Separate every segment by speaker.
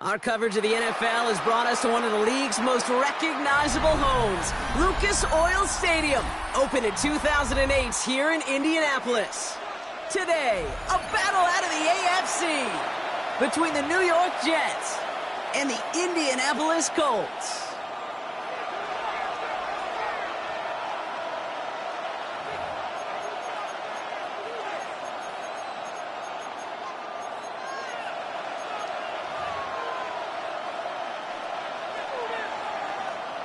Speaker 1: Our coverage of the NFL has brought us to one of the league's most recognizable homes, Lucas Oil Stadium, opened in 2008 here in Indianapolis. Today, a battle out of the AFC between the New York Jets and the Indianapolis Colts.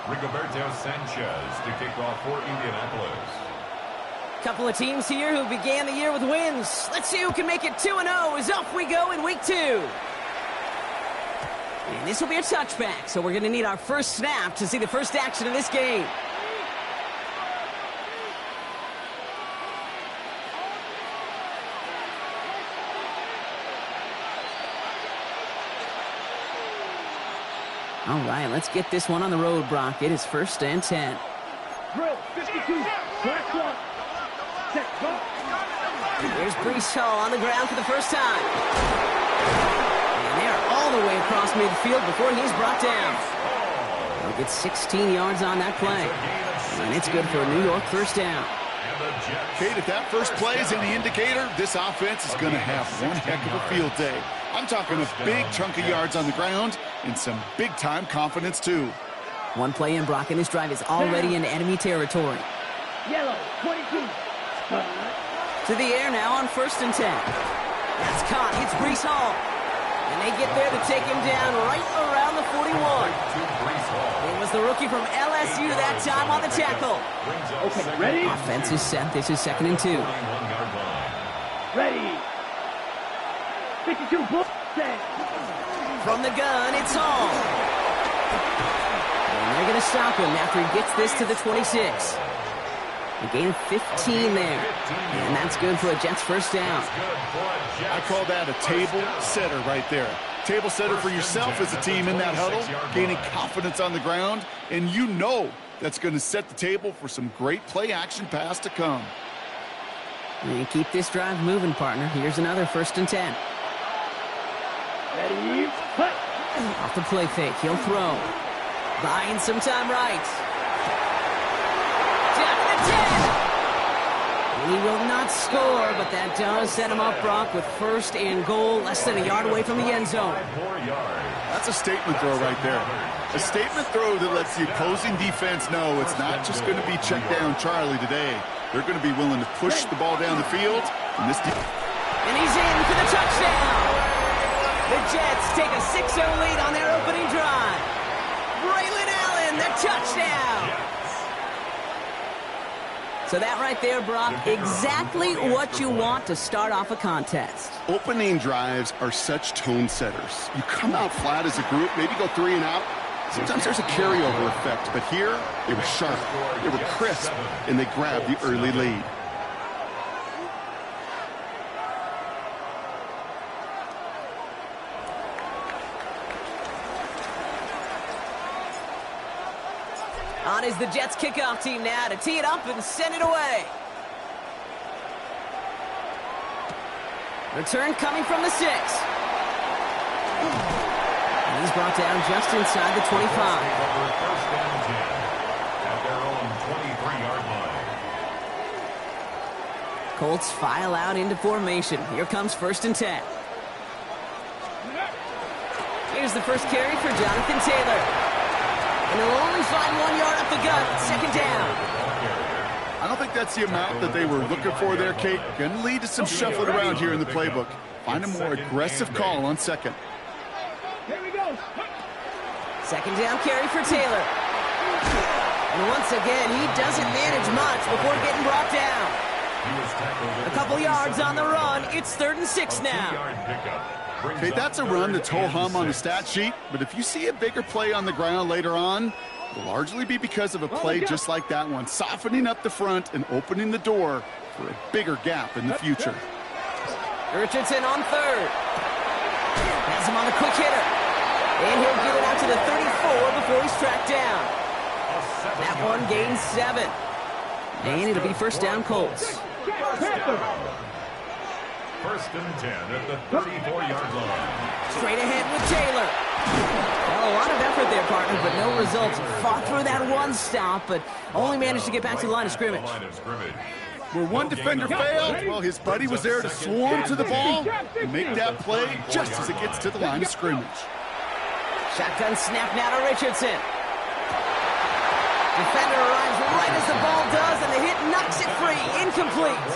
Speaker 2: Rigoberto Sanchez to kick off for Indianapolis.
Speaker 1: Couple of teams here who began the year with wins. Let's see who can make it 2-0 as off we go in week 2. And this will be a touchback, so we're going to need our first snap to see the first action of this game. All right, let's get this one on the road, Brock. It is 1st and 10.
Speaker 3: Drill 52, flex one. Set, go.
Speaker 1: There's Brees Hall on the ground for the first time. And they're all the way across midfield before he's brought down. He'll get 16 yards on that play. And it's good for a New York first down.
Speaker 4: Kate, if that first play is any indicator, this offense is going to have one heck of a field day. I'm talking a big chunk of yards on the ground and some big-time confidence, too.
Speaker 1: One play in, Brock, and this drive is already into enemy territory.
Speaker 3: Yellow, 22.
Speaker 1: To the air now on 1st and 10. That's caught. It's Brees Hall. And they get there to take him down right around the 41. It was the rookie from LSU that time on the tackle.
Speaker 3: Okay, ready?
Speaker 1: Offense is set. This is 2nd and 2.
Speaker 3: Ready. 52, bull.
Speaker 1: From the gun, it's Hall. And they're going to stop him after he gets this to the 26. A gain of 15 there. And that's good for a Jets first down.
Speaker 4: I call that a table setter right there. Table setter for yourself as a team in that huddle, gaining confidence on the ground, and you know that's going to set the table for some great play action pass to come.
Speaker 1: And keep this drive moving, partner. Here's another 1st and 10.
Speaker 3: Ready, put.
Speaker 1: Off the play fake, he'll throw. Buying some time right. Down to the 10. He will not score, but that does set him up, Brock, with 1st and goal, less than a yard away from the end zone.
Speaker 4: That's a statement throw right there. A statement throw that lets the opposing defense know it's not just going to be check down Charlie today. They're going to be willing to push the ball down the field. And
Speaker 1: he's in for the touchdown. The Jets take a 6-0 lead on their opening drive. Braylon Allen, the touchdown. So that right there, Brock, exactly what you want to start off a contest.
Speaker 5: Opening drives are such tone setters. You come out flat as a group, maybe go 3 and out. Sometimes there's a carryover effect, but here, they were sharp, they were crisp, and they grabbed the early lead.
Speaker 1: On is the Jets kickoff team now to tee it up and send it away. Return coming from the 6. And he's brought down just inside the 25.
Speaker 2: At their own 23-yard line.
Speaker 1: Colts file out into formation. Here comes 1st and 10. Here's the first carry for Jonathan Taylor. And he'll only find 1 yard up the gut. 2nd down.
Speaker 4: I don't think that's the amount that they were looking for there, Kate. Going to lead to some shuffling around here in the playbook. Find a more aggressive call on 2nd.
Speaker 3: Here we go.
Speaker 1: 2nd down carry for Taylor. And once again, he doesn't manage much before getting brought down. A couple yards on the run. It's 3rd and 6 now.
Speaker 4: Okay, that's a run that's ho-hum on the stat sheet, but if you see a bigger play on the ground later on, it'll largely be because of a play just like that one, softening up the front and opening the door for a bigger gap in the future.
Speaker 1: Richardson on 3rd. Has him on the quick hitter. And he'll get it out to the 34 before he's tracked down. That one gains 7. And it'll be 1st down Colts.
Speaker 2: 1st and 10 at the 34-yard line.
Speaker 1: Straight ahead with Taylor. Well, a lot of effort there, partner, but no results. Fought through that one stop, but only managed to get back to the line of scrimmage.
Speaker 4: Where one defender failed, well, his buddy was there to swarm to the ball and make that play just as it gets to the line of scrimmage.
Speaker 1: Shotgun snap now to Richardson. Defender arrives right as the ball does, and the hit knocks it free. Incomplete.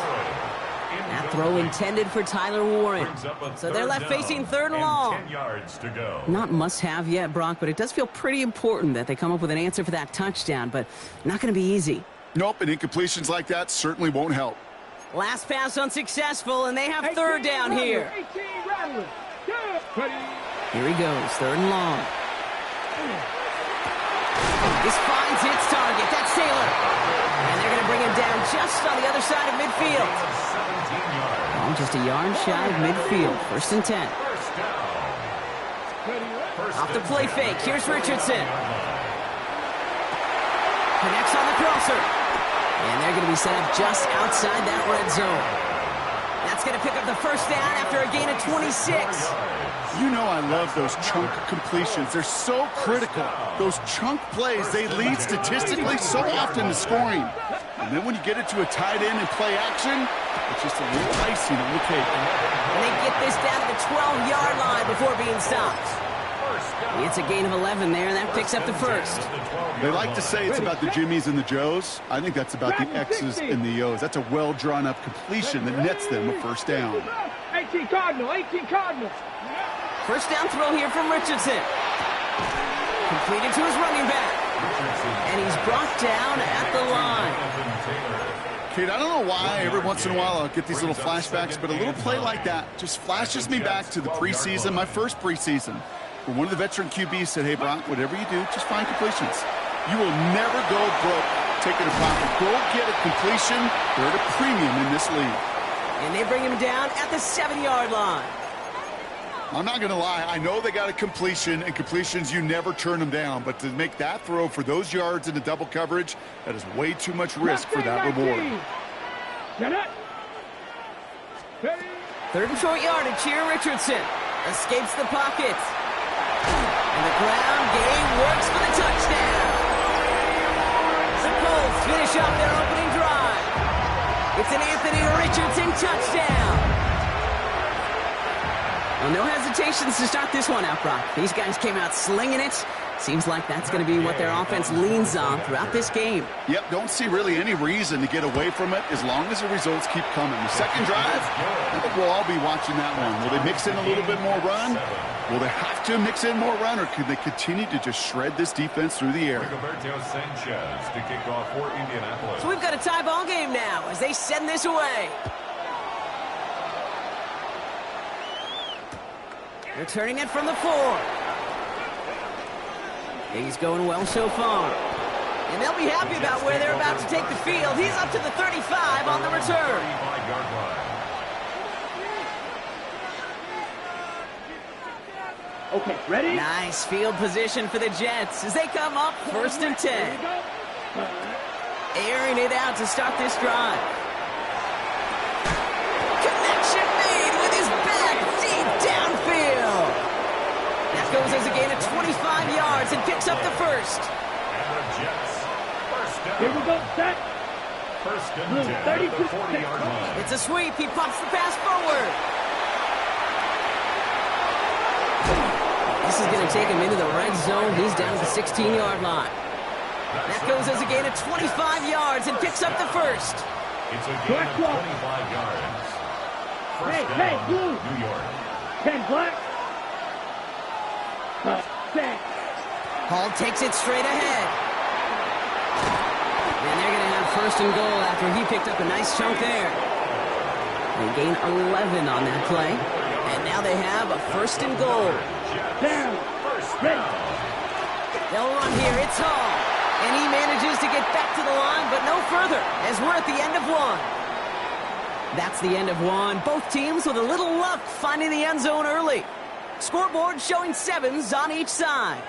Speaker 1: That throw intended for Tyler Warren. So they're left facing 3rd and long.
Speaker 2: 10 yards to go.
Speaker 1: Not must-have yet, Brock, but it does feel pretty important that they come up with an answer for that touchdown, but not going to be easy.
Speaker 4: Nope, and incompletions like that certainly won't help.
Speaker 1: Last pass unsuccessful, and they have 3rd down here. Here he goes, 3rd and long. This finds its target. That's Taylor. And they're going to bring him down just on the other side of midfield. Oh, just a yard shy of midfield. 1st and 10. Off the play fake. Here's Richardson. Connects on the crosser. And they're going to be set up just outside that red zone. That's going to pick up the 1st down after a gain of 26.
Speaker 4: You know I love those chunk completions. They're so critical. Those chunk plays, they lead statistically so often to scoring. And then when you get it to a tight end and play action, it's just a little icing on the cake.
Speaker 1: And they get this down to the 12-yard line before being stopped. It's a gain of 11 there, and that picks up the 1st.
Speaker 4: They like to say it's about the Jimmies and the Joes. I think that's about the X's and the O's. That's a well-drawn-up completion that nets them a 1st down.
Speaker 3: 18 Cardinal, 18 Cardinal.
Speaker 1: 1st down throw here from Richardson. Completed to his running back. And he's brought down at the line.
Speaker 4: Kate, I don't know why every once in a while I'll get these little flashbacks, but a little play like that just flashes me back to the preseason, my first preseason, where one of the veteran QBs said, hey, Brock, whatever you do, just find completions. You will never go broke taking a profit. Go get a completion. They're at a premium in this league.
Speaker 1: And they bring him down at the 7-yard line.
Speaker 4: I'm not going to lie. I know they got a completion, and completions, you never turn them down. But to make that throw for those yards into double coverage, that is way too much risk for that reward.
Speaker 1: 3rd and short yardage here. Richardson escapes the pocket. And the ground game works for the touchdown. The Colts finish off their opening drive. It's an Anthony Richardson touchdown. Well, no hesitations to start this one out, Brock. These guys came out slinging it. Seems like that's going to be what their offense leans on throughout this game.
Speaker 4: Yep, don't see really any reason to get away from it as long as the results keep coming. The second drive, I think we'll all be watching that one. Will they mix in a little bit more run? Will they have to mix in more run, or can they continue to just shred this defense through the air?
Speaker 2: Sanchez to kick off for Indianapolis.
Speaker 1: So we've got a tie ball game now as they send this away. Returning it from the 4. He's going well so far. And they'll be happy about where they're about to take the field. He's up to the 35 on the return.
Speaker 3: Okay, ready?
Speaker 1: Nice field position for the Jets as they come up 1st and 10. Airing it out to start this drive. Connection made with his back deep downfield. That goes as a gain of 25 yards and picks up the 1st.
Speaker 2: And the Jets, 1st down.
Speaker 3: Here we go, set.
Speaker 2: 1st and 10 at the 40-yard line.
Speaker 1: It's a sweep. He pumps the pass forward. This is going to take him into the red zone. He's down at the 16-yard line. That goes as a gain of 25 yards and picks up the first.
Speaker 2: It's a gain of 25 yards. First down,
Speaker 3: blue.
Speaker 2: New York.
Speaker 3: 10 black. Set.
Speaker 1: Hall takes it straight ahead. And they're going to have first and goal after he picked up a nice chunk there. They gain 11 on that play. And now they have a first and goal.
Speaker 3: Down. Ready.
Speaker 1: They'll run here. It's Hall. And he manages to get back to the line, but no further, as we're at the end of one. That's the end of one. Both teams with a little luck finding the end zone early. Scoreboard showing 7s on each side.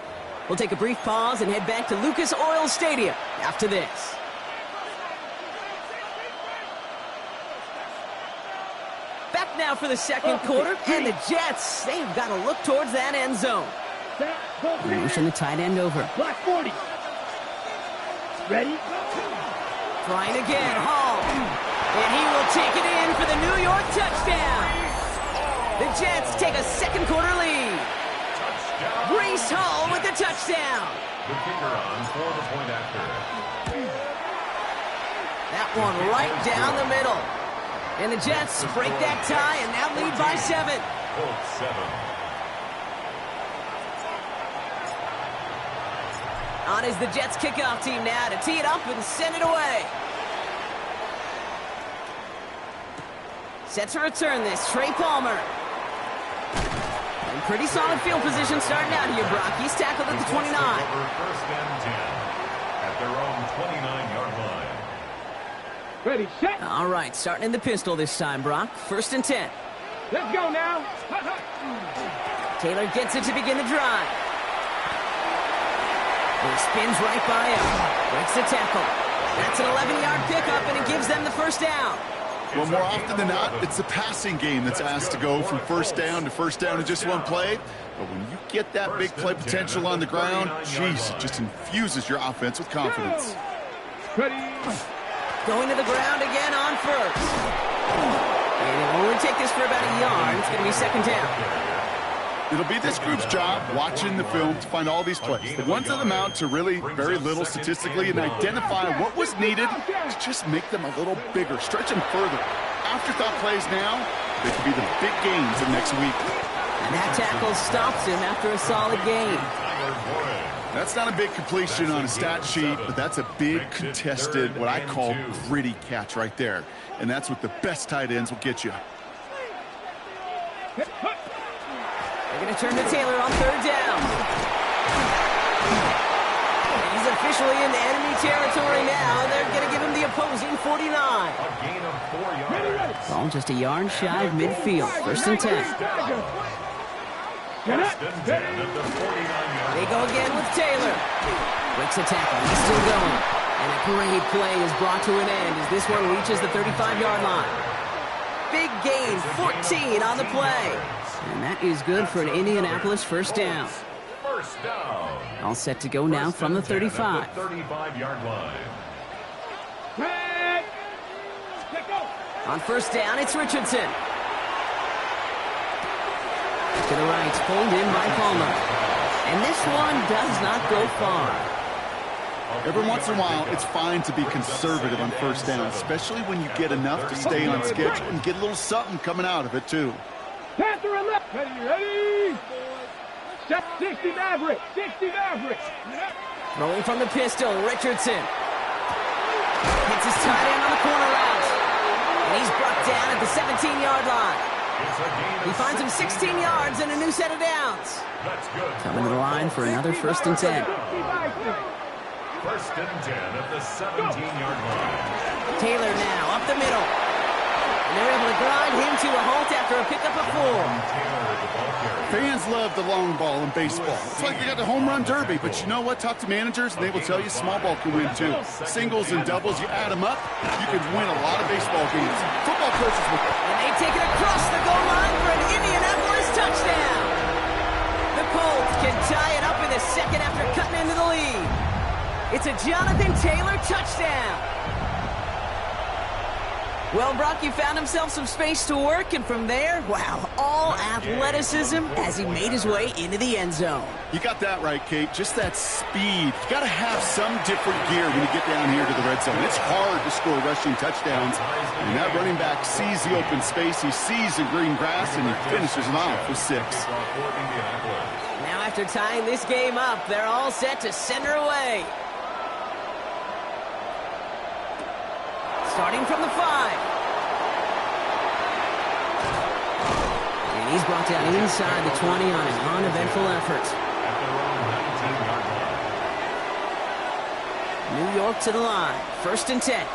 Speaker 1: We'll take a brief pause and head back to Lucas Oil Stadium after this. Back now for the second quarter, and the Jets, they've got to look towards that end zone. Motion the tight end over.
Speaker 3: Black 40. Ready?
Speaker 1: Trying again, Hall. And he will take it in for the New York touchdown. The Jets take a second quarter lead. Brees Hall with the touchdown.
Speaker 2: The kicker on for the point after.
Speaker 1: That one right down the middle. And the Jets break that tie and now lead by 7.
Speaker 2: Colts 7.
Speaker 1: On is the Jets kickoff team now to tee it up and send it away. Set to return this, Trey Palmer. And pretty solid field position starting out here, Brock. He's tackled at the 29.
Speaker 2: First and 10 at their own 29-yard line.
Speaker 3: Ready, set.
Speaker 1: All right, starting in the pistol this time, Brock. First and 10.
Speaker 3: Let's go now.
Speaker 1: Taylor gets it to begin the drive. He spins right by him. Breaks the tackle. That's an 11-yard pickup, and it gives them the first down.
Speaker 4: Well, more often than not, it's the passing game that's asked to go from first down in just one play. But when you get that big play potential on the ground, geez, it just infuses your offense with confidence.
Speaker 3: Ready.
Speaker 1: Going to the ground again on first. And it'll only take this for about a yard. It's going to be second down.
Speaker 4: It'll be this group's job, watching the film, to find all these plays. The ones that amount to really very little statistically, and identify what was needed to just make them a little bigger, stretch them further. Afterthought plays now, they could be the big gains of next week.
Speaker 1: And that tackle stops him after a solid gain.
Speaker 4: That's not a big completion on a stat sheet, but that's a big contested, what I call gritty catch right there. And that's what the best tight ends will get you.
Speaker 1: They're going to turn to Taylor on third down. And he's officially in enemy territory now. They're going to give him the opposing 49.
Speaker 2: A gain of 4 yards.
Speaker 1: Ball just a yard shy of midfield. First and 10.
Speaker 2: First and 10 at the 49-yard.
Speaker 1: They go again with Taylor. Breaks the tackle. He's still going. And a great play is brought to an end as this one reaches the 35-yard line. Big gain, 14 on the play. And that is good for an Indianapolis first down.
Speaker 2: First down.
Speaker 1: All set to go now from the 35.
Speaker 2: 35-yard line.
Speaker 3: Red. Let go.
Speaker 1: On first down, it's Richardson. To the right, pulled in by Palmer. And this one does not go far.
Speaker 4: Every once in a while, it's fine to be conservative on first down, especially when you get enough to stay on schedule and get a little something coming out of it, too.
Speaker 3: Panther and left. Ready. Step 60 Maverick. 60 Maverick.
Speaker 1: Throwing from the pistol, Richardson. Hits his tight end on the corner route. And he's brought down at the 17-yard line. He finds him 16 yards and a new set of downs. Coming to the line for another first and 10.
Speaker 2: First and 10 at the 17-yard line.
Speaker 1: Taylor now up the middle. And they're able to grind him to a halt after a pickup of 4.
Speaker 4: Fans love the long ball in baseball. It's like they got the home run derby, but you know what? Talk to managers, and they will tell you small ball can win, too. Singles and doubles, you add them up, you can win a lot of baseball games. Football coaches will...
Speaker 1: And they take it across the goal line for an Indianapolis touchdown. The Colts can tie it up in the second after cutting into the lead. It's a Jonathan Taylor touchdown. Well, Brock, he found himself some space to work, and from there, wow, all athleticism as he made his way into the end zone.
Speaker 5: You got that right, Kate. Just that speed. You got to have some different gear when you get down here to the red zone. It's hard to score rushing touchdowns, and that running back sees the open space, he sees the green grass, and he finishes it off with 6.
Speaker 1: Now, after tying this game up, they're all set to send her away. Starting from the 5. And he's brought down inside the 20 on an uneventful effort. New York to the line. 1st and 10.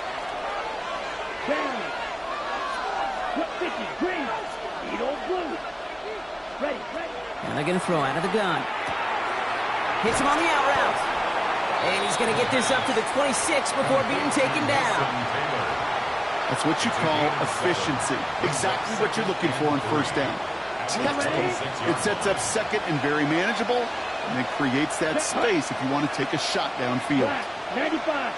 Speaker 1: Now they're going to throw out of the gun. Hits him on the out route. And he's going to get this up to the 26 before being taken down.
Speaker 5: That's what you call efficiency. Exactly what you're looking for in 1st down. It sets up 2nd and very manageable, and it creates that space if you want to take a shot downfield.
Speaker 3: 95.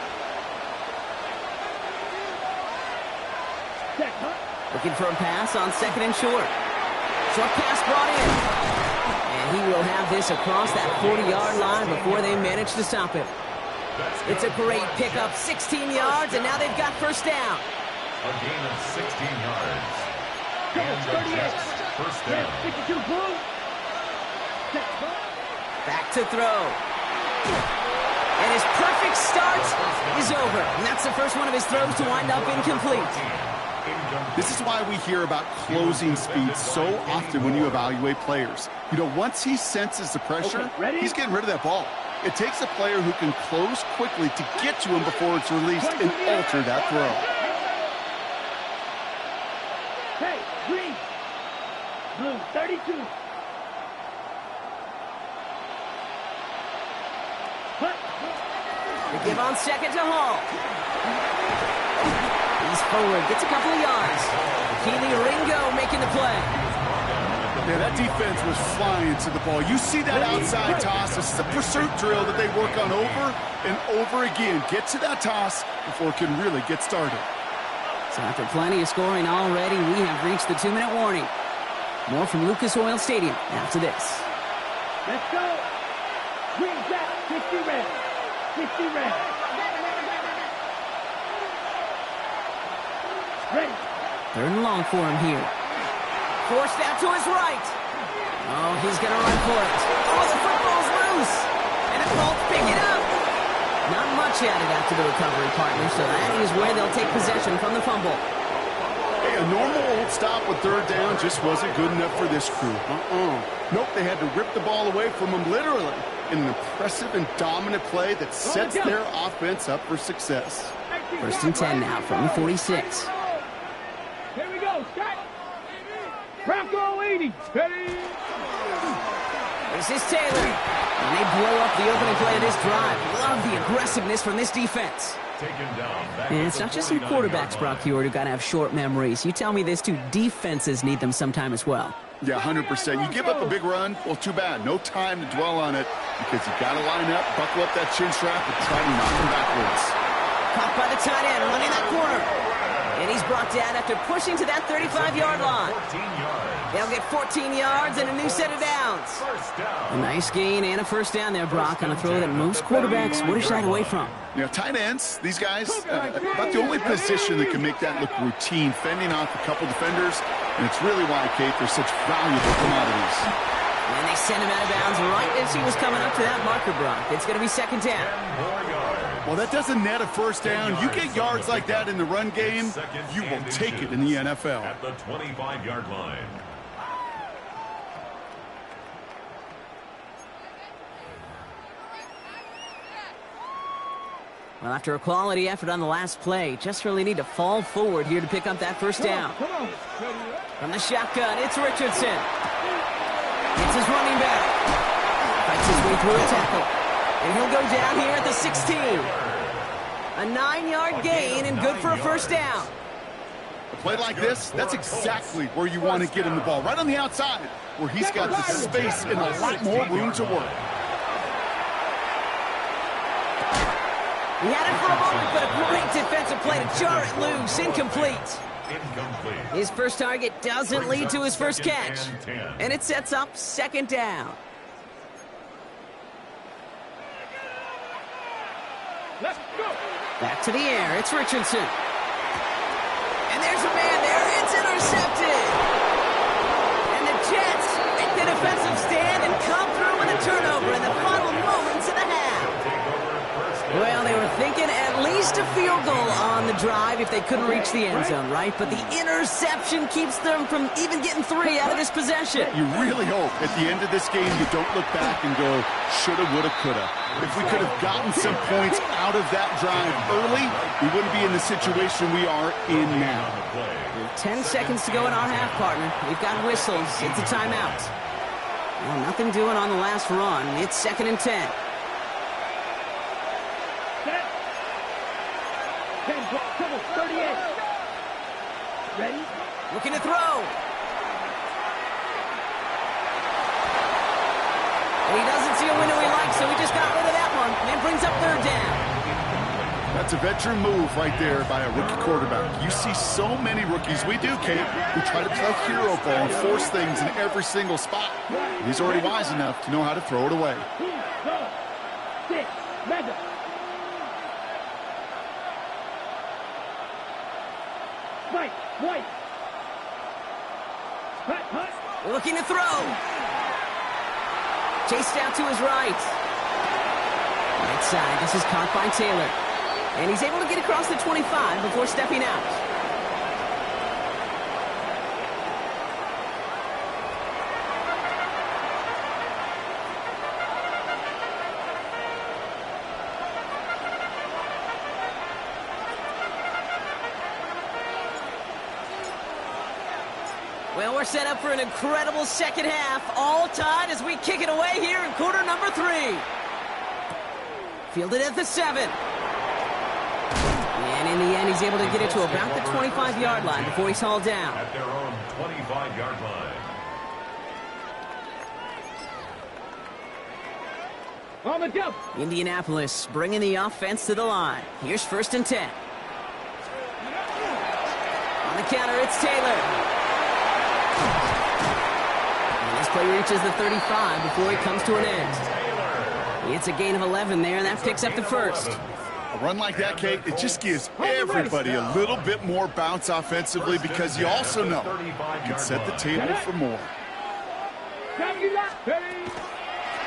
Speaker 1: Looking for a pass on 2nd and short. Short pass brought in. And he will have this across that 40-yard line before they manage to stop him. It's a great pickup, 16 yards, and now they've got 1st down.
Speaker 2: A gain of 16 yards. And the Jets, 1st down.
Speaker 3: 52 blue.
Speaker 1: Back to throw. And his perfect start is over. And that's the first one of his throws to wind up incomplete.
Speaker 5: This is why we hear about closing speed so often when you evaluate players. You know, once he senses the pressure, he's getting rid of that ball. It takes a player who can close quickly to get to him before it's released and alter that throw.
Speaker 3: Hey, green. Blue, 32.
Speaker 1: They give on 2nd to Hall. He's forward, gets a couple of yards. Keely Ringo making the play.
Speaker 5: Yeah, that defense was flying to the ball. You see that outside toss. This is a pursuit drill that they work on over and over again. Get to that toss before it can really get started.
Speaker 1: So after plenty of scoring already, we have reached the 2-minute warning. More from Lucas Oil Stadium after this.
Speaker 3: Let's go. Green jack, 50 red. 50 red. Ready.
Speaker 1: 3rd and long for him here. Forced out to his right. Oh, he's going to run for it. Oh, the football's loose. And the Colts pick it up. Not much added after the recovery, partner, so that is where they'll take possession from the fumble.
Speaker 5: Hey, a normal old stop with 3rd down just wasn't good enough for this crew. Nope, they had to rip the ball away from him literally in an impressive and dominant play that sets their offense up for success.
Speaker 1: 1st and 10 now from the 46.
Speaker 3: Here we go, Scott. Bronco 80. Ready.
Speaker 1: This is Taylor. And they blow up the opening play of this drive. Love the aggressiveness from this defense. And it's not just some quarterbacks, Brock Hewitt, who got to have short memories. You tell me this too, defenses need them sometime as well.
Speaker 5: Yeah, 100%. You give up a big run, well, too bad. No time to dwell on it because you got to line up, buckle up that chin strap, and try to knock him backwards.
Speaker 1: Caught by the tight end, running that corner. And he's brought down after pushing to that 35-yard line. They'll get 14 yards and a new set of downs. A nice gain and a 1st down there, Brock, on a throw that most quarterbacks would have shied away from.
Speaker 5: You know, tight ends, these guys, about the only position that can make that look routine, fending off a couple defenders, and it's really why, Kate, they're such valuable commodities.
Speaker 1: And they send him out of bounds right as he was coming up to that marker, Brock. It's going to be 2nd down.
Speaker 5: Well, that doesn't net a 1st down. You get yards like that in the run game, you will take it in the NFL.
Speaker 2: At the 25-yard line.
Speaker 1: Well, after a quality effort on the last play, just really need to fall forward here to pick up that 1st down. From the shotgun, it's Richardson. It's his running back. Fights his way through a tackle. And he'll go down here at the 16. A 9-yard gain and good for a 1st down.
Speaker 5: A play like this, that's exactly where you want to get him the ball. Right on the outside, where he's got the space and a lot more room to work.
Speaker 1: He had it for a moment, but a great defensive play to jar it loose. Incomplete.
Speaker 2: incomplete.
Speaker 1: His first target doesn't lead to his first catch.
Speaker 2: Second and 10.
Speaker 1: And it sets up second down.
Speaker 3: Let's go.
Speaker 1: Back to the air. It's Richardson. And there's a man there. It's intercepted. And the Jets make the defensive stand and come through with a turnover in the final moments of the half. Well, they were thinking at least a field goal on the drive if they couldn't reach the end zone, right? But the interception keeps them from even getting 3 out of this possession.
Speaker 5: You really hope at the end of this game you don't look back and go, shoulda, woulda, coulda. If we could have gotten some points out of that drive early, we wouldn't be in the situation we are in now.
Speaker 1: 10 seconds to go in our half, partner. We've got whistles. It's a timeout. Well, nothing doing on the last run. It's second and 10.
Speaker 3: Set. 10, 38. Ready?
Speaker 1: Looking to throw. And he doesn't see a window he likes, so he just got rid of that one. And it brings up third down.
Speaker 5: That's a veteran move right there by a rookie quarterback. You see so many rookies, we do, Kate, who try to play hero ball and force things in every single spot. He's already wise enough to know how to throw it away.
Speaker 3: 6, Mega. White. Hut.
Speaker 1: Looking to throw. Chased out to his right. Right side. This is caught by Taylor. And he's able to get across the 25 before stepping out. Well, we're set up for an incredible second half. All tied as we kick it away here in quarter number 3. Fielded at the 7. And in the end, he's able to get it to about the 25-yard line before he's hauled down.
Speaker 2: At their own 25-yard line.
Speaker 3: On the jump.
Speaker 1: Indianapolis bringing the offense to the line. Here's first and 10. On the counter, it's Taylor. And this play reaches the 35 before he comes to an end. It's a gain of 11 there, and that picks up the first.
Speaker 5: A run like that, Kate, it just gives everybody a little bit more bounce offensively because you also know you can set the table for more.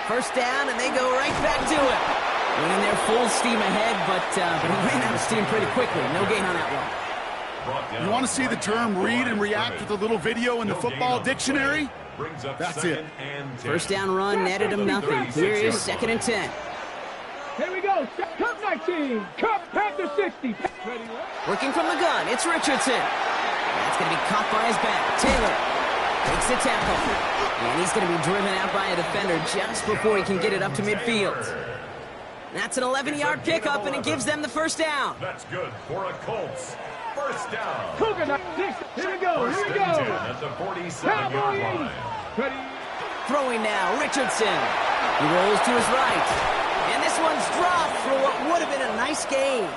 Speaker 1: First down, and they go right back to it. Running their full steam ahead, but he ran out of steam pretty quickly. No gain on that one.
Speaker 5: You want to see the term read and react with a little video in the football dictionary? That's it.
Speaker 1: First down run netted him nothing. Here is second and 10.
Speaker 3: Here we go. Cup 19. Cup Panther 60.
Speaker 1: Working from the gun, it's Richardson. That's going to be caught by his back. Taylor takes the tackle. And he's going to be driven out by a defender just before he can get it up to midfield. That's an 11-yard pickup, and it gives them the first down.
Speaker 2: That's good for a Colts. First down.
Speaker 3: Coconut 6. Here we go.
Speaker 2: First and 10 at the 47-yard line.
Speaker 3: Ready.
Speaker 1: Throwing now, Richardson. He rolls to his right. And this one's dropped for what would have been a nice gain.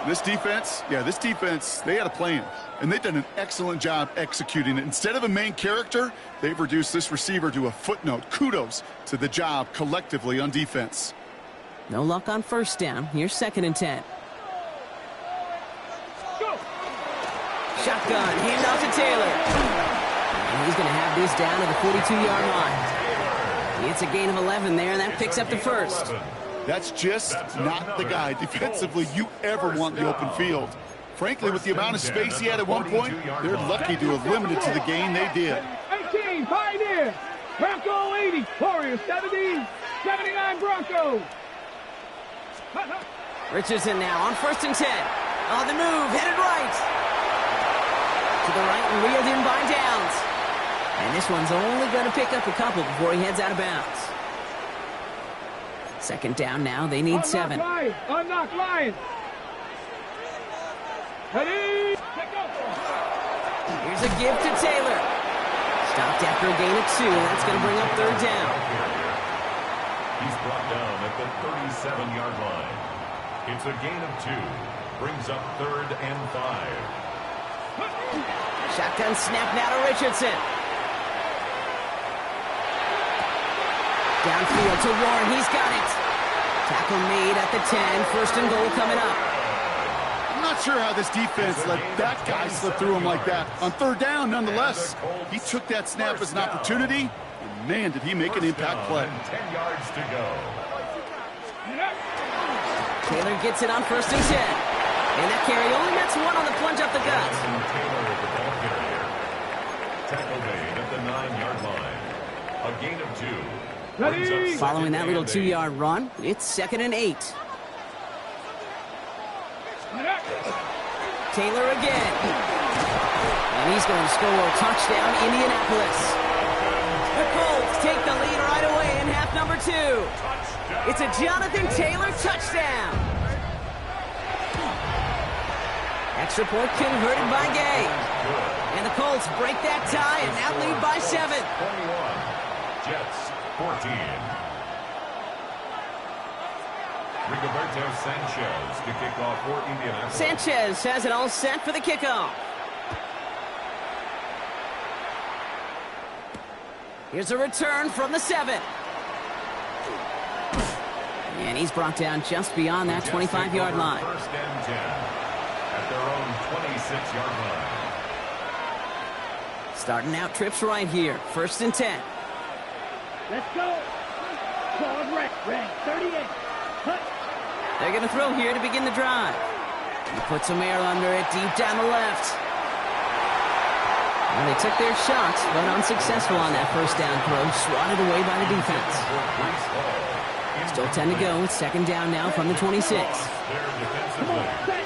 Speaker 5: This defense, they had a plan, and they've done an excellent job executing it. Instead of a main character, they've reduced this receiver to a footnote. Kudos to the job collectively on defense.
Speaker 1: No luck on first down. Here's second and 10.
Speaker 3: Go.
Speaker 1: Shotgun, handoff to Taylor. And he's going to have this down to the 42-yard line. It's a gain of 11 there, and that picks up the first.
Speaker 5: That's just not the guy defensively you ever want in the open field. Frankly, with the amount of space he had at one point, they're lucky to have limited to the gain they did.
Speaker 3: 18, Pioneer. Bronco 80. Warriors 70. 79 Broncos.
Speaker 1: Richardson now on first and 10. On the move, headed right. To the right and wheeled in by Downs. And this one's only going to pick up a couple before he heads out of bounds. Second down now, they need 7.
Speaker 3: Unlock Lions. Ready.
Speaker 1: Here's a give to Taylor. Stopped after a gain of 2. That's going to bring up third down.
Speaker 2: He's brought down at the 37-yard line. It's a gain of 2. Brings up third and 5.
Speaker 1: Shotgun snap now to Richardson. Downfield to Warren, he's got it. Tackle made at the 10, first and goal coming up.
Speaker 4: I'm not sure how this defense let that guy slip through him like that. On third down, nonetheless, he took that snap as an opportunity, and man, did he make an impact play.
Speaker 2: 10 yards to go.
Speaker 1: Taylor gets it on first and 10. And that carry only nets one on the plunge up the gut.
Speaker 2: Taylor with the ball carrier. Tackle made at the 9-yard line. A gain of 2.
Speaker 1: Following that little 2-yard run, it's 2nd and 8. Taylor again. And he's going to score a touchdown, Indianapolis. The Colts take the lead right away in half number 2. It's a Jonathan Taylor touchdown. Extra point converted by Gay. And the Colts break that tie and now lead by 7.
Speaker 2: 21. Jets 14. Rigoberto Sanchez to kick off for Indianapolis.
Speaker 1: Sanchez has it all set for the kickoff. Here's a return from the 7. And he's brought down just beyond that 25-yard line.
Speaker 2: First and 10 at their own 26-yard line.
Speaker 1: Starting out trips right here. First and 10.
Speaker 3: Let's go. Forward right, red, 38. Cut.
Speaker 1: They're going to throw here to begin the drive. He puts some air under it deep down the left. And they took their shots, but unsuccessful on that first down throw, swatted away by the defense. Still 10 to go. It's 2nd down now from the 26.
Speaker 3: Come on, set.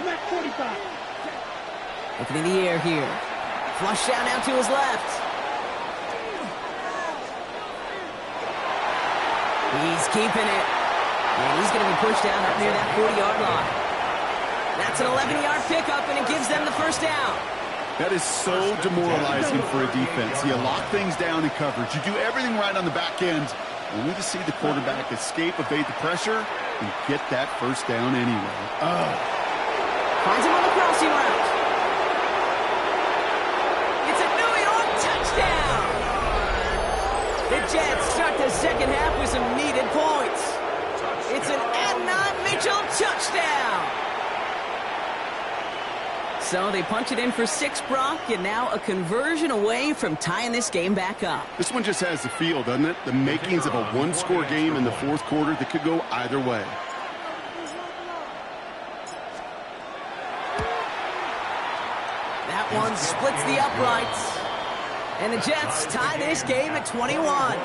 Speaker 3: Left 45.
Speaker 1: Looking in the air here. Flush down now to his left. He's keeping it. And he's going to be pushed down up near that 40-yard line. That's an 11-yard pickup, and it gives them the first down.
Speaker 4: That is so demoralizing for a defense. You lock things down in coverage. You do everything right on the back end, only to see the quarterback escape, evade the pressure, and get that first down anyway. Oh.
Speaker 1: Finds him on the crossing route. It's a New York touchdown. The Jets start the second half with some needed points. It's an Adnan Mitchell touchdown. So they punch it in for 6, Brock, and now a conversion away from tying this game back up.
Speaker 5: This one just has the feel, doesn't it? The makings of a one-score game in the fourth quarter that could go either way.
Speaker 1: That one splits the uprights. And the Jets tie this game at 21.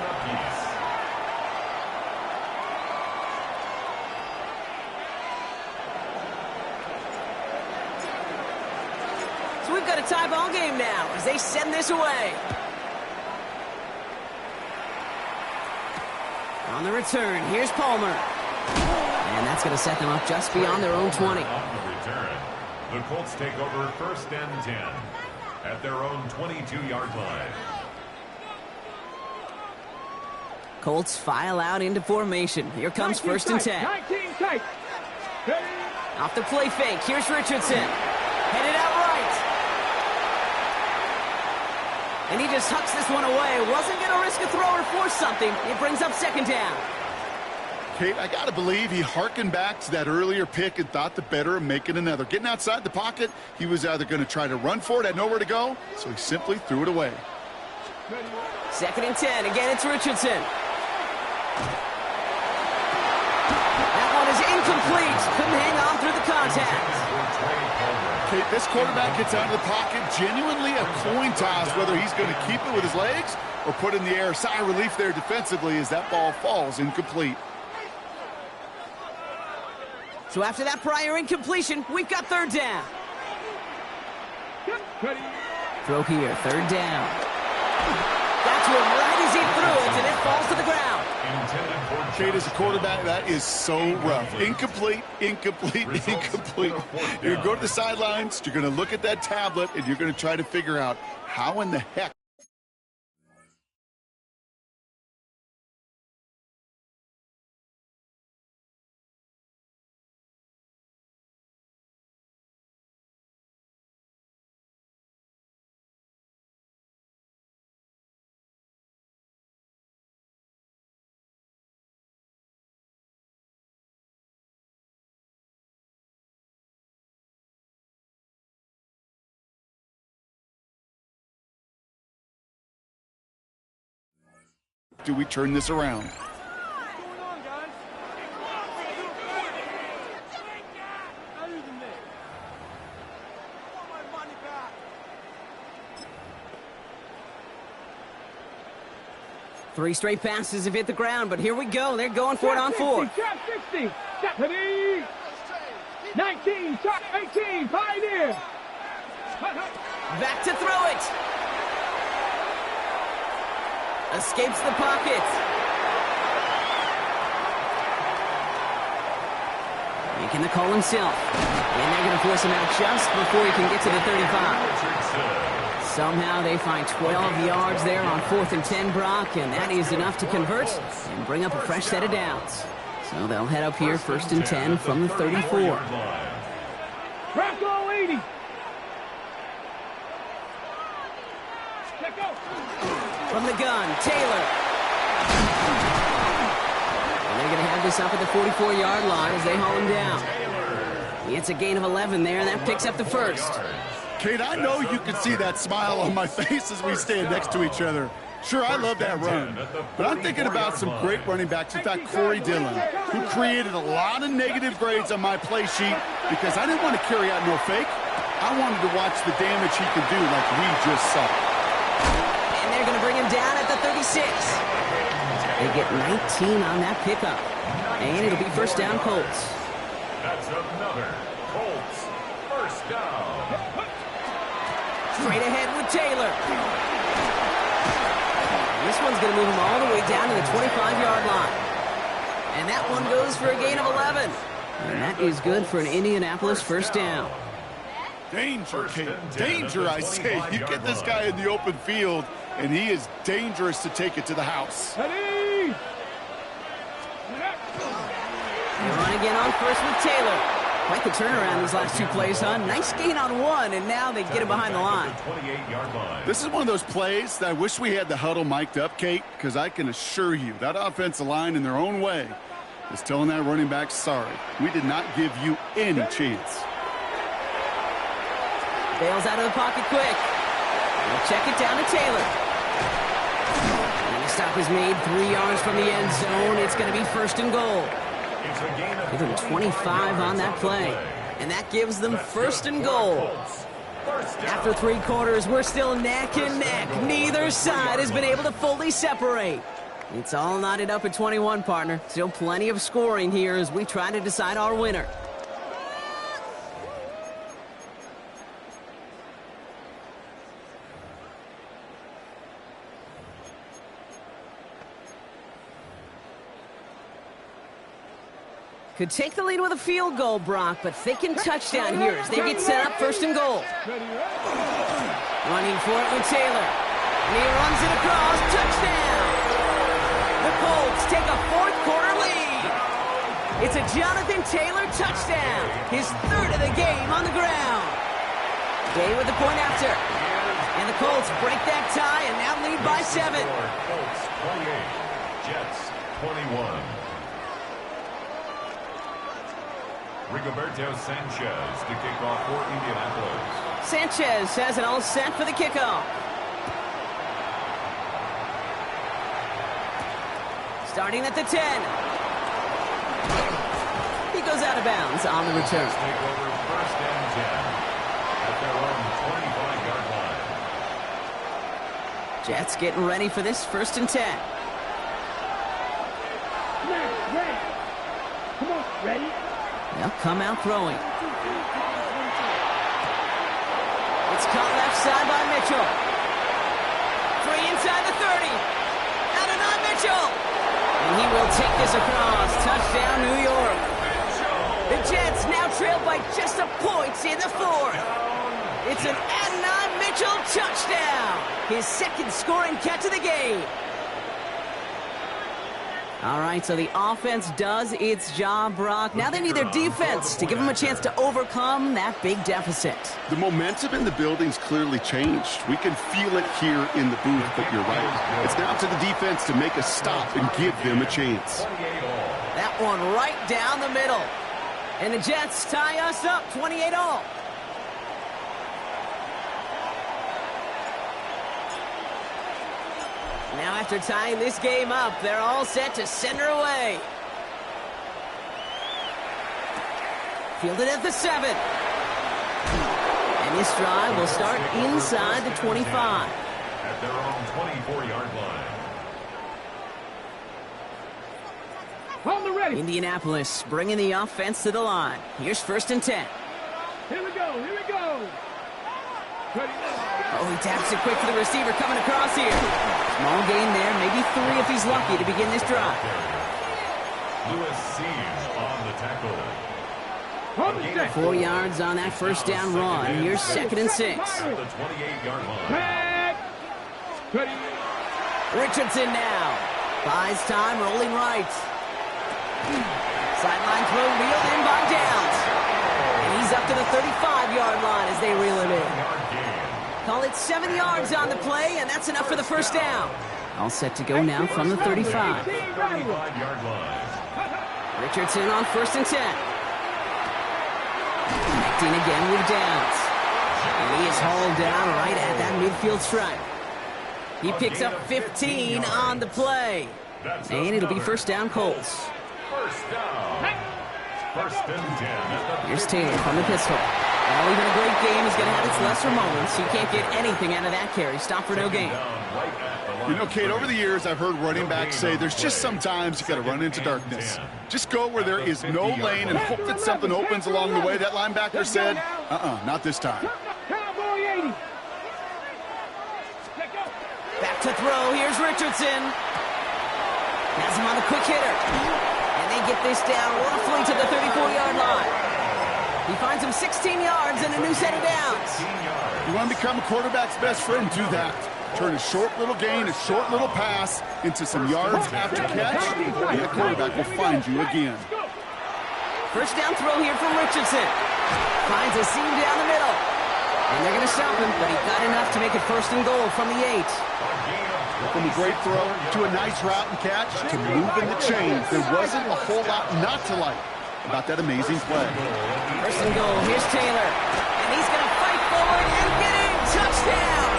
Speaker 1: So we've got a tie ball game now as they send this away. On the return, here's Palmer. And that's going to set them up just beyond their own 20.
Speaker 2: On the return, the Colts take over 1st and 10 at their own 22-yard line.
Speaker 1: Colts file out into formation. Here comes 1st and 10.
Speaker 3: 19 tight.
Speaker 1: Off the play fake, here's Richardson. Headed out right. And he just hucks this one away. Wasn't going to risk a throw or force something. It brings up 2nd down.
Speaker 4: Kate, I got to believe he harkened back to that earlier pick and thought the better of making another. Getting outside the pocket, he was either going to try to run for it, had nowhere to go, so he simply threw it away.
Speaker 1: 2nd and 10. Again, it's Richardson. That one is incomplete. Couldn't hang on through the contact.
Speaker 4: Kate, this quarterback gets out of the pocket, genuinely a coin toss whether he's going to keep it with his legs or put it in the air. Sigh of relief there defensively as that ball falls incomplete.
Speaker 1: So after that prior incompletion, we've got 3rd down. Throw here, 3rd down. Got to him right as he threw it, and it falls to the ground.
Speaker 4: Kate, as a quarterback, that is so rough. Incomplete, incomplete, incomplete. You're going to go to the sidelines, you're going to look at that tablet, and you're going to try to figure out how in the heck do we turn this around?
Speaker 3: What's going on, guys? Other than this. I want my money back.
Speaker 1: 3 straight passes have hit the ground, but here we go. They're going for it on 4.
Speaker 3: Trap 60. Step ready. 19. Trap 18. Pioneer.
Speaker 1: Back to throw it. Escapes the pocket. Making the call himself. And they're going to force him out just before he can get to the 35. Somehow they find 12 yards there on 4th and 10, Brock, and that is enough to convert and bring up a fresh set of downs. So they'll head up here 1st and 10 from the 34.
Speaker 3: Trap goal 80. Check out.
Speaker 1: From the gun, Taylor. And they're going to have this up at the 44-yard line as they haul him down. It's a gain of 11 there, and that picks up the first.
Speaker 4: Kate, I know you can see that smile on my face as we stand next to each other. Sure, I love that run, but I'm thinking about some great running backs. In fact, Corey Dillon, who created a lot of negative grades on my play sheet because I didn't want to carry out no fake. I wanted to watch the damage he could do like we just saw.
Speaker 1: And they're going to bring him down at the 36. They get 19 on that pickup. And it'll be first down, Colts.
Speaker 2: That's another Colts first down.
Speaker 1: Straight ahead with Taylor. This one's going to move him all the way down to the 25-yard line. And that one goes for a gain of 11. And that is good for an Indianapolis first down.
Speaker 4: Danger, Kate. Danger, I say. You get this guy in the open field, and he is dangerous to take it to the house.
Speaker 3: Ready.
Speaker 1: They run again on first with Taylor. Quite the turnaround these last 2 plays, huh? Nice gain on 1, and now they get him behind the line.
Speaker 4: This is one of those plays that I wish we had the huddle mic'd up, Kate, because I can assure you that offensive line in their own way is telling that running back, sorry, we did not give you any chance.
Speaker 1: Bails out of the pocket quick. They'll check it down to Taylor. And the stop is made 3 yards from the end zone. It's going to be first and goal. Give them 25 on that play. And that gives them first and goal. After 3 quarters, we're still neck and neck. Neither side has been able to fully separate. It's all knotted up at 21, partner. Still plenty of scoring here as we try to decide our winner. Could take the lead with a field goal, Brock, but thinking touchdown here as they get set up first and goal. Running for it with Taylor. And he runs it across. Touchdown! The Colts take a 4th quarter lead. It's a Jonathan Taylor touchdown. His 3rd of the game on the ground. Day with the point after. And the Colts break that tie and now lead by 7.
Speaker 2: Colts 28, Jets 21. Rigoberto Sanchez to kick off for Indianapolis.
Speaker 1: Sanchez has it all set for the kickoff. Starting at the 10. He goes out of bounds on the return.
Speaker 2: Take over first and 10 at their own 25-yard line.
Speaker 1: Jets getting ready for this 1st and 10.
Speaker 3: Ready. Come on, ready.
Speaker 1: They'll come out throwing. It's caught left side by Mitchell. Free inside the 30. Adonai Mitchell. And he will take this across. Touchdown, New York. The Jets now trail by just a point in the 4th. It's an Adonai Mitchell touchdown. His 2nd scoring catch of the game. All right, so the offense does its job, Brock. Now they need their defense to give them a chance to overcome that big deficit.
Speaker 5: The momentum in the building's clearly changed. We can feel it here in the booth, but you're right. It's now to the defense to make a stop and give them a chance.
Speaker 1: That one right down the middle. And the Jets tie us up 28-all. Now after tying this game up, they're all set to send her away. Fielded at the 7. And this drive will start inside the 25.
Speaker 2: At their own 24-yard line.
Speaker 3: On the ready.
Speaker 1: Indianapolis bringing the offense to the line. Here's 1st and 10.
Speaker 3: Here we go. Here we go.
Speaker 1: Oh, he taps it quick for the receiver coming across here. Small gain there, maybe 3 if he's lucky to begin this drive.
Speaker 2: Lewis Seams on the tackle.
Speaker 1: 4 yards on that 1st down run. Here's 2nd and 6.
Speaker 2: At the 28-yard line.
Speaker 3: Back. Ready.
Speaker 1: Richardson now. Buys time, rolling right. Sideline throw reeled in by Downs. And he's up to the 35-yard line as they reel him in. Call it 7 yards on the play, and that's enough for the 1st down. All set to go now from the 35.
Speaker 2: 35-yard line.
Speaker 1: Richardson on 1st and 10. Connecting again with Downs. And he is hauled down right at that midfield stripe. He picks up 15 on the play. And it'll be 1st down Colts.
Speaker 2: 1st down. 1st and 10.
Speaker 1: Here's Taylor from the pistol. Well, even a great game is going to have its lesser moments. You can't get anything out of that carry. Stop for no gain.
Speaker 4: You know, Kate, over the years, I've heard running backs say there's just sometimes you got to run into darkness. Just go where there is no lane and hope that something opens along the way. That linebacker said, not this time.
Speaker 3: Cowboy 80.
Speaker 1: Back to throw. Here's Richardson. Has him on the quick hitter. And they get this down roughly to the 34-yard line. He finds him 16 yards and a new set of downs.
Speaker 4: You want to become a quarterback's best friend? Do that. Turn a short little gain, a short little pass into some yards after catch, and the quarterback will find you again.
Speaker 1: 1st down throw here from Richardson. Finds a seam down the middle. And they're going to stop him, but he got enough to make it 1st and goal from the 8.
Speaker 4: From a great throw to a nice route and catch to moving the chains, there wasn't a whole lot not to like about that amazing play.
Speaker 1: 1st and goal. Here's Taylor. And he's going to fight forward and get in. Touchdown!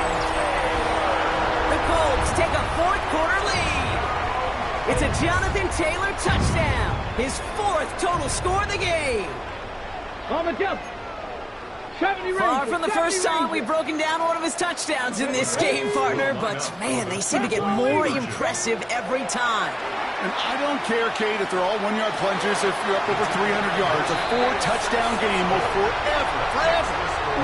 Speaker 1: The Colts take a 4th quarter lead. It's a Jonathan Taylor touchdown. His 4th total score of the game.
Speaker 3: On the jump.
Speaker 1: Far from the first time we've broken down one of his touchdowns in this game, partner, but man, they seem to get more impressive every time.
Speaker 4: And I don't care, Kate, if they're all 1-yard plunges, if you're up over 300 yards. A 4-touchdown game will forever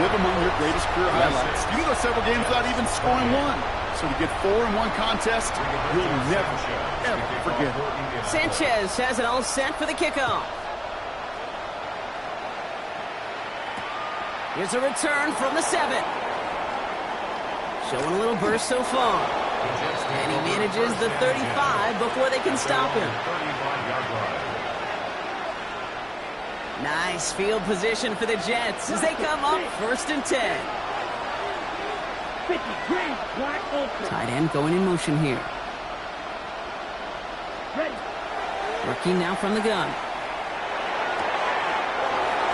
Speaker 4: live among your greatest career highlights. You can go several games without even scoring one. So to get 4 in one contest, you'll never, ever forget it.
Speaker 1: Sanchez has it all set for the kickoff. Here's a return from the 7. Showing a little burst so far. And he manages the 35 before they can stop him. Nice field position for the Jets as they come up 1st and 10. Tight end going in motion here. Working now from the gun.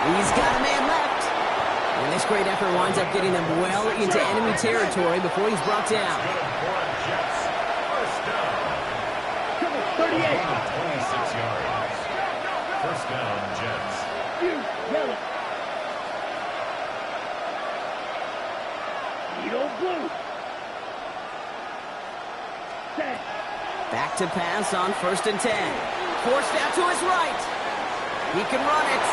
Speaker 1: He's got a man left. And this great effort winds up getting them well into enemy territory before he's brought down.
Speaker 3: 38.
Speaker 2: 26 yards. 1st down, Jets.
Speaker 1: Back to pass on 1st and 10. Forced out to his right. He can run it.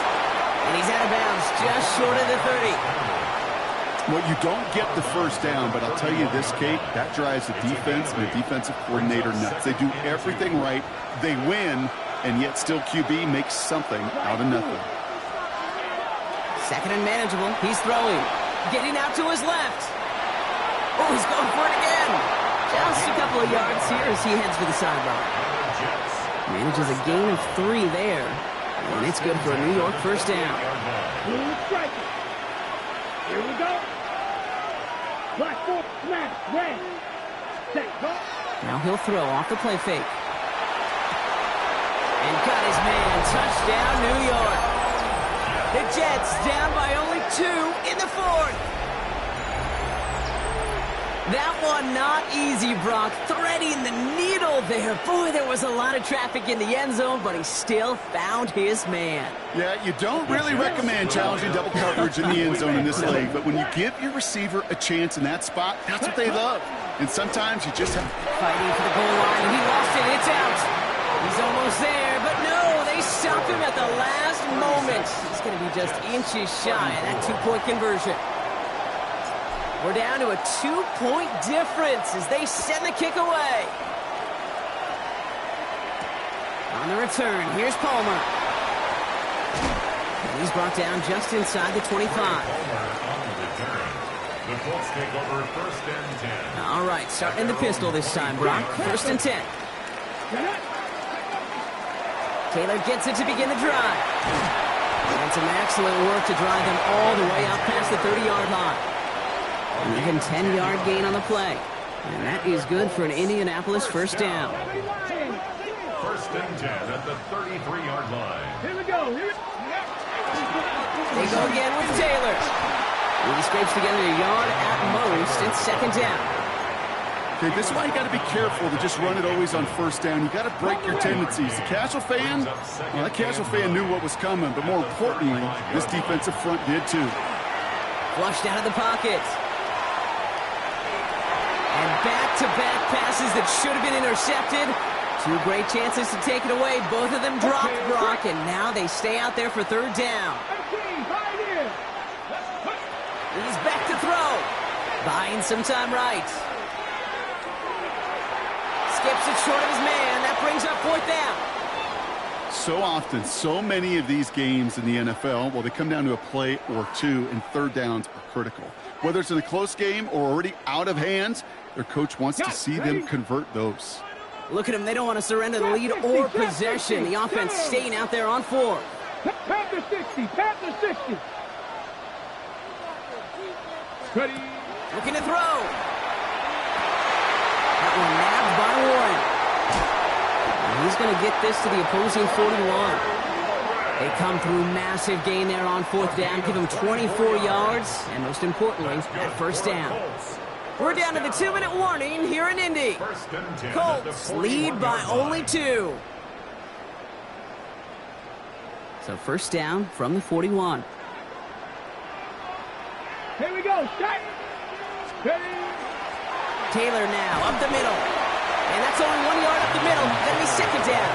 Speaker 1: And he's out of bounds just short of the 30.
Speaker 4: Well, you don't get the 1st down, but I'll tell you this, Kate, that drives the defense and the defensive coordinator nuts. They do everything right. They win, and yet still QB makes something out of nothing.
Speaker 1: 2nd and manageable. He's throwing. Getting out to his left. Oh, he's going for it again. Just a couple of yards here as he heads for the sideline. Manages a gain of 3 there. And it's good for a New York 1st down.
Speaker 3: Here we go. Black foot, snap, red. Set, go.
Speaker 1: Now he'll throw off the play fake. And got his man. Touchdown, New York. The Jets down by only 2 in the 4th. That one not easy, Brock. Threading the needle there. Boy, there was a lot of traffic in the end zone, but he still found his man.
Speaker 4: Yeah, you don't really recommend challenging double coverage in the end zone in this league, but when you give your receiver a chance in that spot, that's what they love. And sometimes you just have...
Speaker 1: Fighting for the goal line, and he lost it. It's out. He's almost there, but no, they stopped him at the last moment. He's going to be just inches shy of that two-point conversion. We're down to a 2-point difference as they send the kick away. On the return, here's Palmer. And he's brought down just inside the 25.
Speaker 2: The Colts take over first and 10.
Speaker 1: All right, starting the pistol this time, Brock. First and 10. Taylor gets it to begin the drive. And some excellent work to drive them all the way out past the 30-yard line. An even 10-yard gain on the play. And that is good for an Indianapolis first down.
Speaker 2: First and 10 at the 33-yard line.
Speaker 3: Here we go.
Speaker 1: They go again with Taylor. He scrapes together a yard at most. It's second down.
Speaker 4: Okay, this is why you got to be careful to just run it always on first down. You got to break your tendencies. The casual fan, well, that casual fan knew what was coming, but more importantly, this defensive front did too.
Speaker 1: Flushed out of the pocket. And back-to-back passes that should have been intercepted. Two great chances to take it away. Both of them dropped, Brock, and now they stay out there for third down. He's back to throw. Buying some time right. Skips it short of his man. That brings up fourth down.
Speaker 4: So often, so many of these games in the NFL, well, they come down to a play or two, and third downs are critical. Whether it's in a close game or already out of hand, their coach wants to see them convert those.
Speaker 1: Look at them. They don't want to surrender the lead or possession. The offense staying out there on fourth.
Speaker 3: Panther 60. Panther 60. Ready.
Speaker 1: Looking to throw. That one nabbed by Warren. And he's going to get this to the opposing 41. They come through massive gain there on fourth down, give him 24 yards, and most importantly, that first down. We're down to the 2-minute warning here in Indy. Colts lead by only 2. So first down from the 41.
Speaker 3: Here we go. Shot. Ready.
Speaker 1: Taylor now up the middle. And that's only 1 yard up the middle. Then we second down.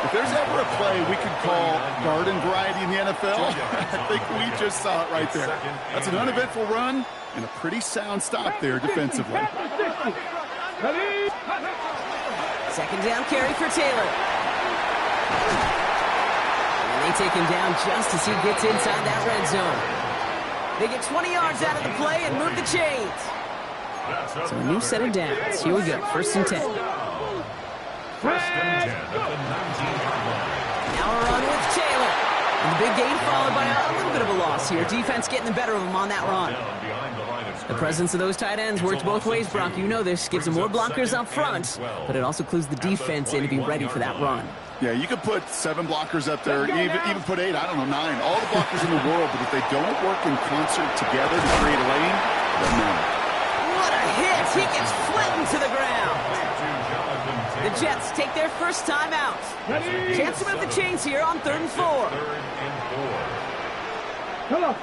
Speaker 4: If there's ever a play we could call garden variety in the NFL, I think we just saw it right there. That's an uneventful run and a pretty sound stop there defensively.
Speaker 1: Second down carry for Taylor. And they take him down just as he gets inside that red zone. They get 20 yards out of the play and move the chains. So a new set of downs. Here we go, first and 10.
Speaker 2: First and 10 at the 19-yard line.
Speaker 1: Now a run with Taylor. And the big gain followed by a little bit of a loss here. Defense getting the better of him on that run. The presence of those tight ends works both ways, Brock. You know this. Gives them more blockers up front, but it also clues the defense in to be ready for that run.
Speaker 4: Yeah, you could put 7 blockers up there, even put 8, I don't know, 9. All the blockers in the world, but if they don't work in concert together to create a lane, it doesn't matter.
Speaker 1: What a hit! He gets flattened to the ground. The Jets take their first time out. Chance to move the chains here on 3rd and 4.
Speaker 3: Come on.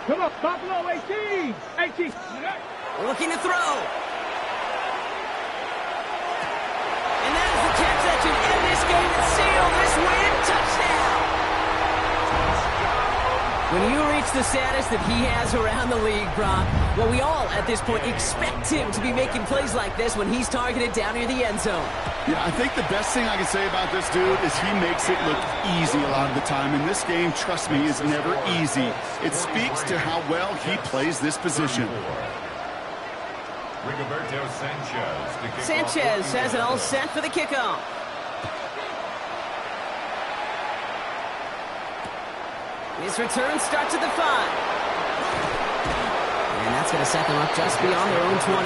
Speaker 3: Buffalo 18. 18.
Speaker 1: Looking to throw. And that is the catch that should end this game and seal this win. Touchdown. When you reach the status that he has around the league, Brock, well, we all at this point expect him to be making plays like this when he's targeted down near the end zone.
Speaker 4: Yeah, I think the best thing I can say about this dude is he makes it look easy a lot of the time. And this game, trust me, is never easy. It speaks to how well he plays this position.
Speaker 1: Sanchez has it all set for the kickoff. His return starts at the 5. And that's going to set them up just beyond their own 20.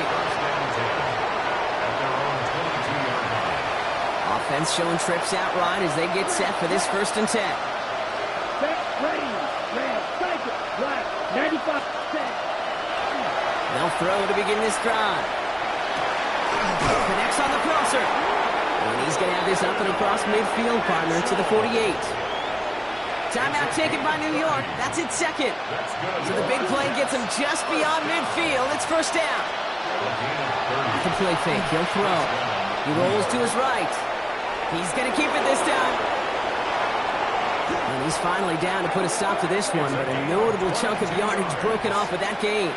Speaker 1: Offense showing trips out right as they get set for this first and 10.
Speaker 3: Set, ready, red, cycle, right, 95 set.
Speaker 1: They'll They'll throw to begin this drive. Connects on the crosser. And he's going to have this up and across midfield, partner, to the 48. Timeout taken by New York. That's its second. So the big play gets him just beyond midfield. It's first down. The play fake. He'll throw. He rolls to his right. He's going to keep it this time. And he's finally down to put a stop to this one, but a notable chunk of yardage broken off with that gain.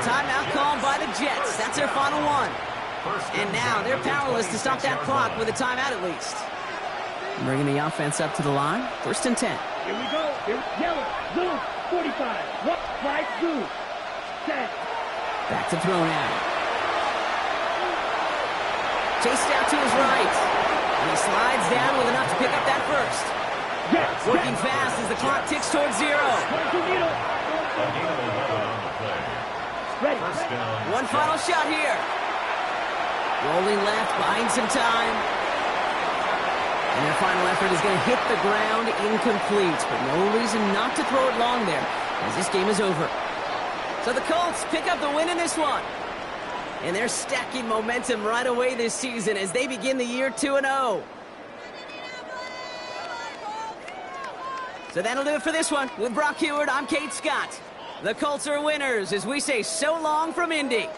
Speaker 1: Timeout called by the Jets. That's their final one. And now they're powerless to stop that clock with a timeout at least. Bringing the offense up to the line. First and 10.
Speaker 3: Here we go. Here's yellow. Blue. 45. What? Right. Blue. Set.
Speaker 1: Back to throw now. Chased out to his right. And he slides down with enough to pick up that first.
Speaker 3: Yes.
Speaker 1: Working fast as the clock ticks towards 0.
Speaker 3: Ready.
Speaker 1: One final shot here. Rolling left, buying some time. And their final effort is going to hit the ground incomplete, but no reason not to throw it long there, as this game is over. So the Colts pick up the win in this one. And they're stacking momentum right away this season as they begin the year 2-0. So that'll do it for this one. With Brock Heward, I'm Kate Scott. The Colts are winners as we say so long from Indy.